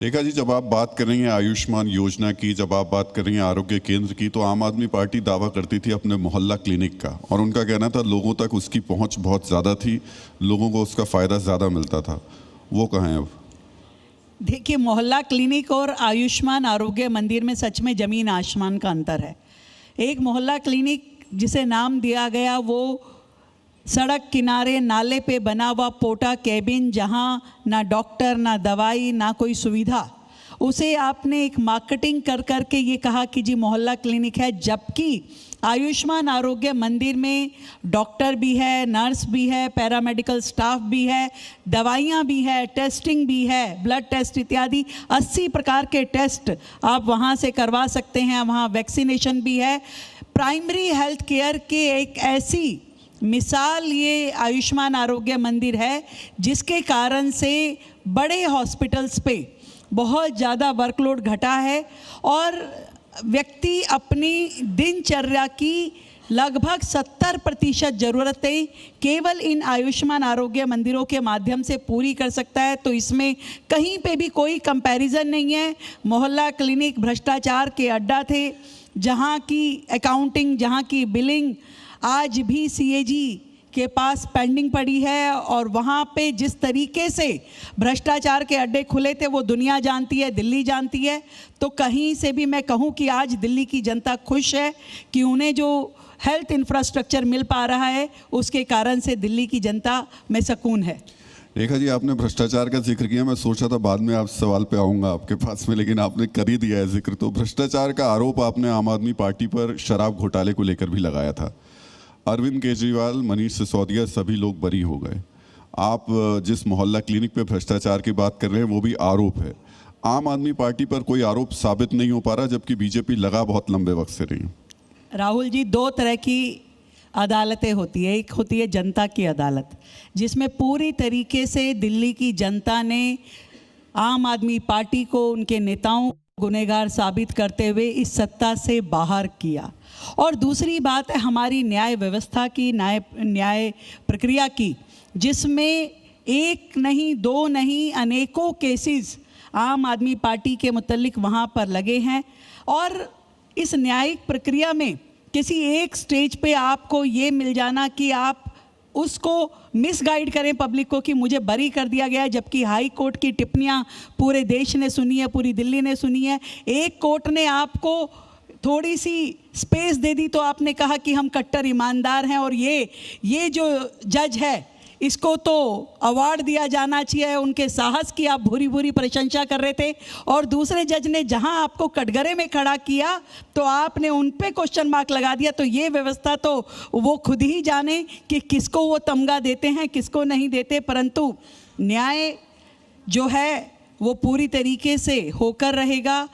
रेखा जी, जब आप बात कर रही हैं आयुष्मान योजना की, जब आप बात कर रही हैं आरोग्य केंद्र की, तो आम आदमी पार्टी दावा करती थी अपने मोहल्ला क्लिनिक का, और उनका कहना था लोगों तक उसकी पहुंच बहुत ज़्यादा थी, लोगों को उसका फ़ायदा ज़्यादा मिलता था। वो कहाँ है अब? देखिए, मोहल्ला क्लिनिक और आयुष्मान आरोग्य मंदिर में सच में ज़मीन आसमान का अंतर है। एक मोहल्ला क्लिनिक जिसे नाम दिया गया वो सड़क किनारे नाले पे बना हुआ पोटा कैबिन, जहाँ ना डॉक्टर ना दवाई ना कोई सुविधा, उसे आपने एक मार्केटिंग कर करके ये कहा कि जी मोहल्ला क्लिनिक है, जबकि आयुष्मान आरोग्य मंदिर में डॉक्टर भी है, नर्स भी है, पैरामेडिकल स्टाफ भी है, दवाइयाँ भी है, टेस्टिंग भी है, ब्लड टेस्ट इत्यादि 80 प्रकार के टेस्ट आप वहाँ से करवा सकते हैं। वहाँ वैक्सीनेशन भी है। प्राइमरी हेल्थ केयर के एक ऐसी मिसाल ये आयुष्मान आरोग्य मंदिर है जिसके कारण से बड़े हॉस्पिटल्स पे बहुत ज़्यादा वर्कलोड घटा है और व्यक्ति अपनी दिनचर्या की लगभग 70% ज़रूरतें केवल इन आयुष्मान आरोग्य मंदिरों के माध्यम से पूरी कर सकता है। तो इसमें कहीं पे भी कोई कंपैरिजन नहीं है। मोहल्ला क्लिनिक भ्रष्टाचार के अड्डा थे, जहाँ की अकाउंटिंग, जहाँ की बिलिंग आज भी सीएजी के पास पेंडिंग पड़ी है, और वहाँ पे जिस तरीके से भ्रष्टाचार के अड्डे खुले थे वो दुनिया जानती है, दिल्ली जानती है। तो कहीं से भी मैं कहूँ कि आज दिल्ली की जनता खुश है कि उन्हें जो हेल्थ इंफ्रास्ट्रक्चर मिल पा रहा है उसके कारण से दिल्ली की जनता में सुकून है। रेखा जी, आपने भ्रष्टाचार का जिक्र किया, मैं सोचा था बाद में आप सवाल पे आऊँगा आपके पास में, लेकिन आपने कर ही दिया है जिक्र। तो भ्रष्टाचार का आरोप आपने आम आदमी पार्टी पर शराब घोटाले को लेकर भी लगाया था। अरविंद केजरीवाल, मनीष सिसोदिया, सभी लोग बरी हो गए। आप जिस मोहल्ला क्लिनिक पे भ्रष्टाचार की बात कर रहे हैं वो भी आरोप है। आम आदमी पार्टी पर कोई आरोप साबित नहीं हो पा रहा, जबकि बीजेपी लगा बहुत लंबे वक्त से रही। राहुल जी, दो तरह की अदालतें होती है। एक होती है जनता की अदालत, जिसमें पूरी तरीके से दिल्ली की जनता ने आम आदमी पार्टी को, उनके नेताओं को गुनहगार साबित करते हुए इस सत्ता से बाहर किया। और दूसरी बात है हमारी न्याय व्यवस्था की, न्याय प्रक्रिया की, जिसमें एक नहीं, दो नहीं, अनेकों केसेस आम आदमी पार्टी के मुतल्लिक वहाँ पर लगे हैं। और इस न्यायिक प्रक्रिया में किसी एक स्टेज पे आपको ये मिल जाना कि आप उसको मिसगाइड करें पब्लिक को कि मुझे बरी कर दिया गया है, जबकि हाई कोर्ट की टिप्पणियाँ पूरे देश ने सुनी है, पूरी दिल्ली ने सुनी है। एक कोर्ट ने आपको थोड़ी सी स्पेस दे दी तो आपने कहा कि हम कट्टर ईमानदार हैं, और ये जो जज है इसको तो अवार्ड दिया जाना चाहिए, उनके साहस की आप भूरी भूरी प्रशंसा कर रहे थे। और दूसरे जज ने जहां आपको कटघरे में खड़ा किया तो आपने उन पे क्वेश्चन मार्क लगा दिया। तो ये व्यवस्था तो वो खुद ही जाने कि किसको वो तमगा देते हैं, किसको नहीं देते, परंतु न्याय जो है वो पूरी तरीके से होकर रहेगा।